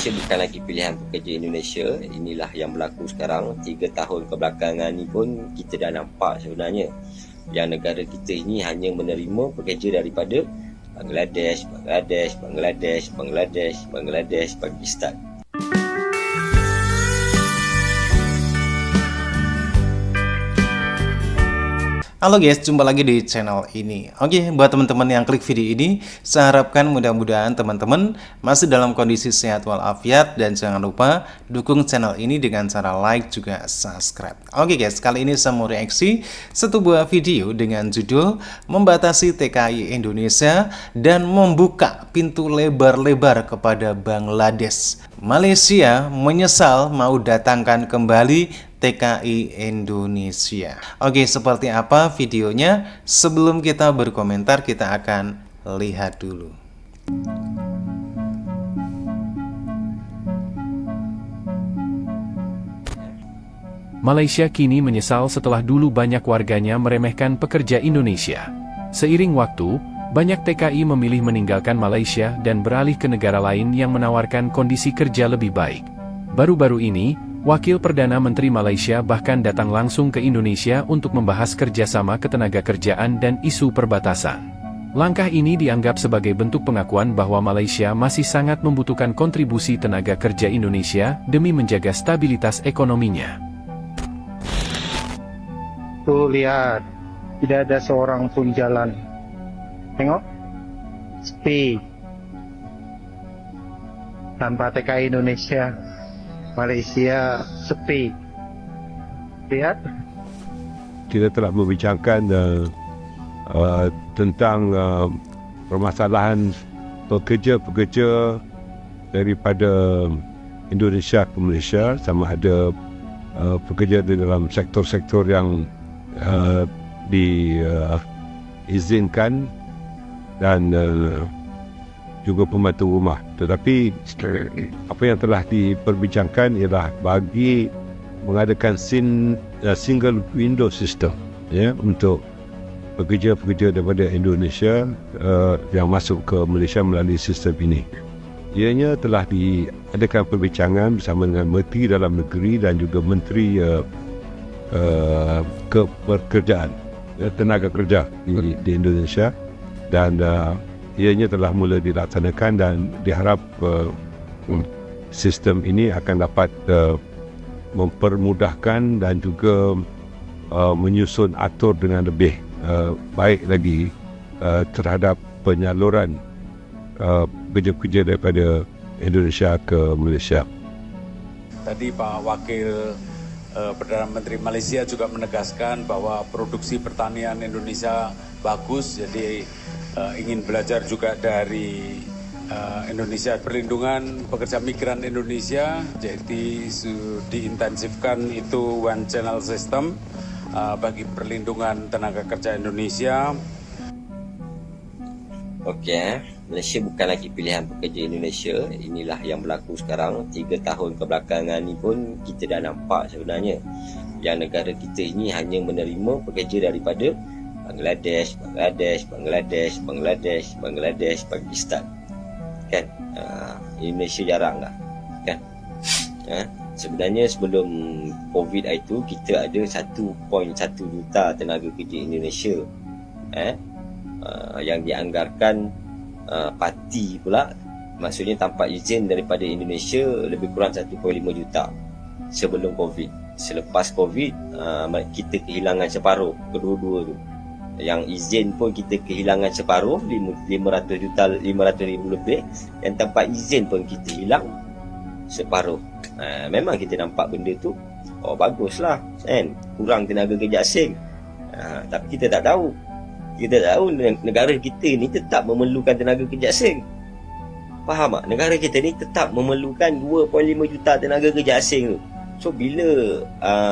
Malaysia bukan lagi pilihan pekerja Indonesia. Inilah yang berlaku sekarang. 3 tahun kebelakangan ni pun kita dah nampak sebenarnya yang negara kita ini hanya menerima pekerja daripada Bangladesh, Pakistan. Halo guys, jumpa lagi di channel ini. Oke, buat teman-teman yang klik video ini, saya harapkan mudah-mudahan teman-teman masih dalam kondisi sehat walafiat, dan jangan lupa dukung channel ini dengan cara like juga subscribe. Oke guys, kali ini saya mau reaksi satu buah video dengan judul membatasi TKI Indonesia dan membuka pintu lebar-lebar kepada Bangladesh. Malaysia menyesal mau datangkan kembali TKI Indonesia. Oke, seperti apa videonya? Sebelum kita berkomentar, kita akan lihat dulu. Malaysia kini menyesal setelah dulu banyak warganya meremehkan pekerja Indonesia. Seiring waktu, banyak TKI memilih meninggalkan Malaysia dan beralih ke negara lain yang menawarkan kondisi kerja lebih baik. Baru-baru ini, Wakil Perdana Menteri Malaysia bahkan datang langsung ke Indonesia untuk membahas kerjasama ketenagakerjaan dan isu perbatasan. Langkah ini dianggap sebagai bentuk pengakuan bahwa Malaysia masih sangat membutuhkan kontribusi tenaga kerja Indonesia demi menjaga stabilitas ekonominya. Tuh lihat, tidak ada seorang pun jalan. Tengok, sepi. Tanpa TKI Indonesia, Malaysia sepi. Lihat. Kita telah membincangkan tentang permasalahan pekerja-pekerja daripada Indonesia ke Malaysia, sama ada pekerja di dalam sektor-sektor yang diizinkan dan juga pembantu rumah. Tetapi apa yang telah diperbincangkan ialah bagi mengadakan single window system, ya, untuk pekerja-pekerja daripada Indonesia yang masuk ke Malaysia melalui sistem ini. Ianya telah diadakan perbincangan bersama dengan Menteri Dalam Negeri dan juga Menteri Kepekerjaan, tenaga kerja di Indonesia, dan ianya telah mula dilaksanakan dan diharap sistem ini akan dapat mempermudahkan dan juga menyusun atur dengan lebih baik lagi terhadap penyaluran pekerja-pekerja daripada Indonesia ke Malaysia. Tadi Pak Wakil Perdana Menteri Malaysia juga menegaskan bahwa produksi pertanian Indonesia bagus, jadi ingin belajar juga dari Indonesia. Perlindungan pekerja migran Indonesia, jadi diintensifkan itu one channel system bagi perlindungan tenaga kerja Indonesia. Okey, Malaysia bukan lagi pilihan pekerja Indonesia. Inilah yang berlaku sekarang. 3 tahun kebelakangan ni pun kita dah nampak sebenarnya yang negara kita ini hanya menerima pekerja daripada Bangladesh, Pakistan. Kan? Indonesia jarang lah. Kan? Sebenarnya sebelum COVID itu kita ada 1.1 juta tenaga kerja Indonesia. Yang dianggarkan parti pula, maksudnya tanpa izin daripada Indonesia lebih kurang 1.5 juta sebelum COVID. Selepas COVID, kita kehilangan separuh, kedua-dua tu. Yang izin pun kita kehilangan separuh, 500 ribu lebih. Yang tanpa izin pun kita hilang separuh. Memang kita nampak benda tu, oh baguslah kan, kurang tenaga kerja asing. Tapi kita tak tahu negara kita ni tetap memerlukan tenaga kerja asing. Faham tak? Negara kita ni tetap memerlukan 2.5 juta tenaga kerja asing tu. So bila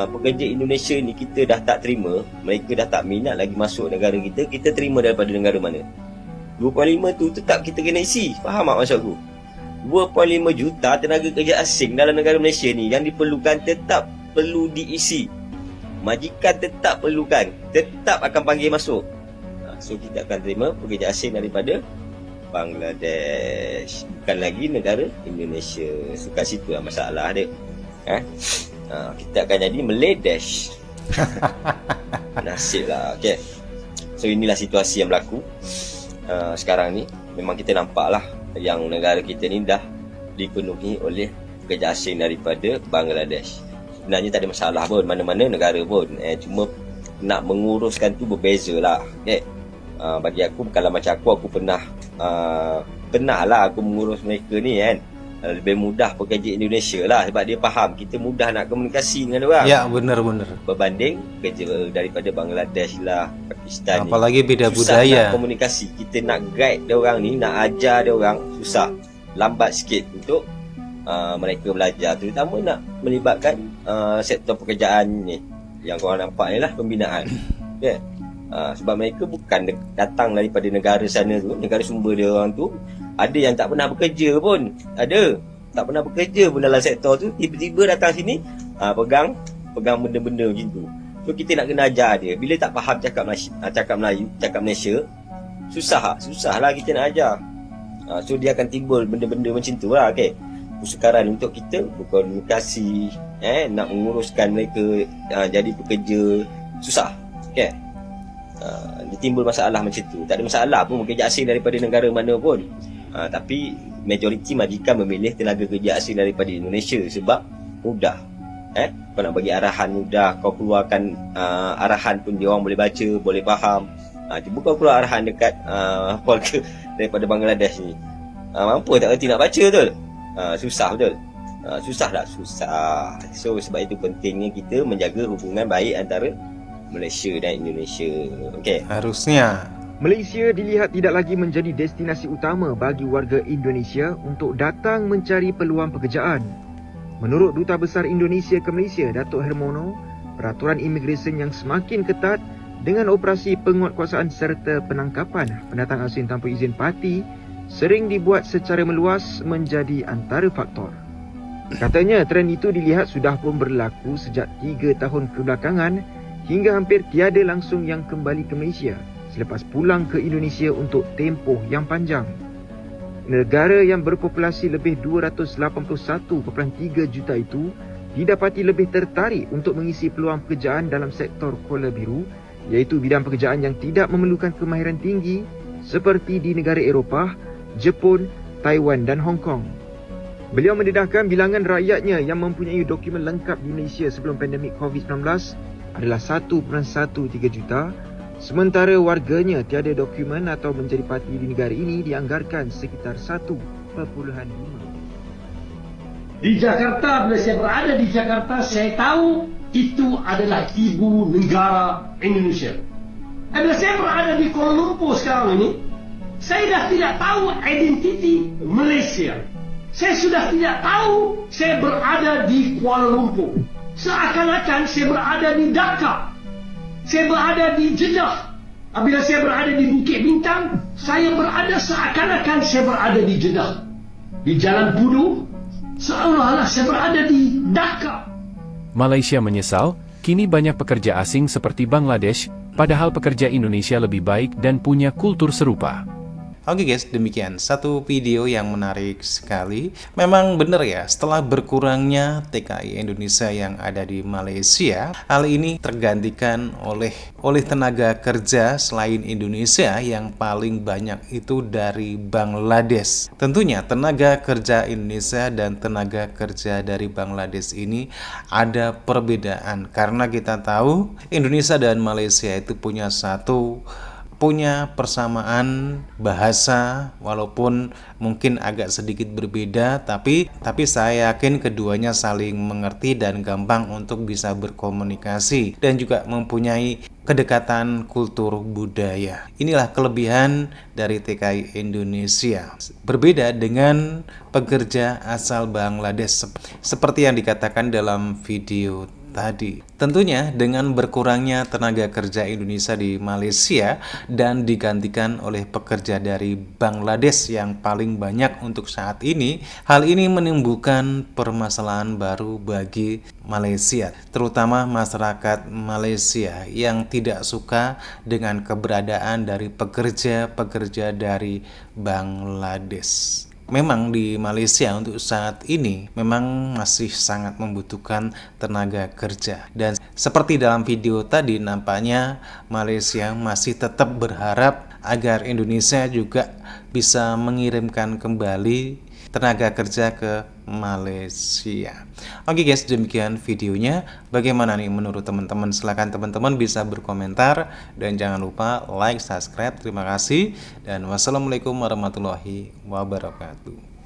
pekerja Indonesia ni kita dah tak terima, mereka dah tak minat lagi masuk negara kita, kita terima daripada negara mana? 2.5 tu tetap kita kena isi. Faham tak maksudku? 2.5 juta tenaga kerja asing dalam negara Malaysia ni yang diperlukan tetap perlu diisi. Majikan tetap perlukan, tetap akan panggil masuk. So kita akan terima pekerja asing daripada Bangladesh, bukan lagi negara Indonesia. So kat situ lah masalah dia. Kita akan jadi Meladesh. Nasib lah. Okay. So inilah situasi yang berlaku sekarang ni. Memang kita nampak lah yang negara kita ni dah dipenuhi oleh pekerja asing daripada Bangladesh. Sebenarnya tak ada masalah pun, mana-mana negara pun. Cuma nak menguruskan tu berbeza lah. Okay. Bagi aku, kalau macam aku pernah lah aku mengurus mereka ni kan. Lebih mudah pekerja Indonesia lah, sebab dia faham kita mudah nak komunikasi dengan orang. Ya, benar-benar. Berbanding kerja daripada Bangladesh lah, Pakistan ni. Apalagi beda susah budaya. nak komunikasi. Kita nak guide dia orang ni, nak ajar dia orang, susah. Lambat sikit untuk mereka belajar. Terutama nak melibatkan sektor pekerjaan ni. Yang korang nampak ni lah, pembinaan. Yeah. Sebab mereka bukan datang daripada negara sana tu, negara sumber dia orang tu. Ada yang tak pernah bekerja pun. Ada tak pernah bekerja pun dalam sektor tu, tiba-tiba datang sini pegang benda-benda macam tu. So kita nak kena ajar dia. Bila tak faham cakap Melayu, cakap Malaysia, susah lah kita nak ajar. So dia akan timbul benda-benda macam tu lah. Okay. Kesukaran untuk kita berkomunikasi, nak menguruskan mereka jadi pekerja, susah. Okay. Dia timbul masalah macam tu. Tak ada masalah pun pekerja asing daripada negara mana pun. Tapi majoriti majikan memilih tenaga kerja asing daripada Indonesia sebab mudah. Kau nak bagi arahan mudah, kau keluarkan arahan pun dia orang boleh baca, boleh faham. Cuba kau keluar arahan dekat keluarga daripada Bangladesh ni, mampu tak erti nak baca betul? Susah betul. Susah tak? Susah. So sebab itu pentingnya kita menjaga hubungan baik antara Malaysia dan Indonesia. Okay. Harusnya Malaysia dilihat tidak lagi menjadi destinasi utama bagi warga Indonesia untuk datang mencari peluang pekerjaan. Menurut Duta Besar Indonesia ke Malaysia, Datuk Hermono, peraturan imigresen yang semakin ketat dengan operasi penguatkuasaan serta penangkapan pendatang asing tanpa izin parti sering dibuat secara meluas menjadi antara faktor. Katanya trend itu dilihat sudah pun berlaku sejak 3 tahun kebelakangan hingga hampir tiada langsung yang kembali ke Malaysia selepas pulang ke Indonesia untuk tempoh yang panjang. Negara yang berpopulasi lebih 281.3 juta itu didapati lebih tertarik untuk mengisi peluang pekerjaan dalam sektor Kuala Biru, iaitu bidang pekerjaan yang tidak memerlukan kemahiran tinggi seperti di negara Eropah, Jepun, Taiwan dan Hong Kong. Beliau mendedahkan bilangan rakyatnya yang mempunyai dokumen lengkap di Malaysia sebelum pandemik COVID-19 adalah 1.13 juta, sementara warganya tiada dokumen atau menjadi parti di negara ini dianggarkan sekitar 1.5. Di Jakarta, bila saya berada di Jakarta, saya tahu itu adalah ibu negara Indonesia. Dan bila saya berada di Kuala Lumpur sekarang ini, saya dah tidak tahu identiti Malaysia. Saya sudah tidak tahu saya berada di Kuala Lumpur. Seakan-akan saya berada di Dhaka. Saya berada di Jeddah. Apabila saya berada di Bukit Bintang, saya berada seakan-akan saya berada di Jeddah. Di Jalan Budu, seolah-olah saya berada di Dhaka. Malaysia menyesal, kini banyak pekerja asing seperti Bangladesh, padahal pekerja Indonesia lebih baik dan punya kultur serupa. Oke guys, demikian satu video yang menarik sekali. Memang benar ya, setelah berkurangnya TKI Indonesia yang ada di Malaysia, hal ini tergantikan oleh tenaga kerja selain Indonesia yang paling banyak itu dari Bangladesh. Tentunya tenaga kerja Indonesia dan tenaga kerja dari Bangladesh ini ada perbedaan, karena kita tahu Indonesia dan Malaysia itu punya persamaan bahasa, walaupun mungkin agak sedikit berbeda, tapi saya yakin keduanya saling mengerti dan gampang untuk bisa berkomunikasi dan juga mempunyai kedekatan kultur budaya. Inilah kelebihan dari TKI Indonesia. Berbeda dengan pekerja asal Bangladesh seperti yang dikatakan dalam video tadi. Tentunya dengan berkurangnya tenaga kerja Indonesia di Malaysia dan digantikan oleh pekerja dari Bangladesh yang paling banyak untuk saat ini, hal ini menimbulkan permasalahan baru bagi Malaysia, terutama masyarakat Malaysia yang tidak suka dengan keberadaan dari pekerja-pekerja dari Bangladesh. Memang di Malaysia untuk saat ini memang masih sangat membutuhkan tenaga kerja. Dan seperti dalam video tadi, nampaknya Malaysia masih tetap berharap agar Indonesia juga bisa mengirimkan kembali tenaga kerja ke Malaysia. Oke guys, demikian videonya. Bagaimana nih menurut teman-teman? Silahkan teman-teman bisa berkomentar dan jangan lupa like, subscribe. Terima kasih dan wassalamualaikum warahmatullahi wabarakatuh.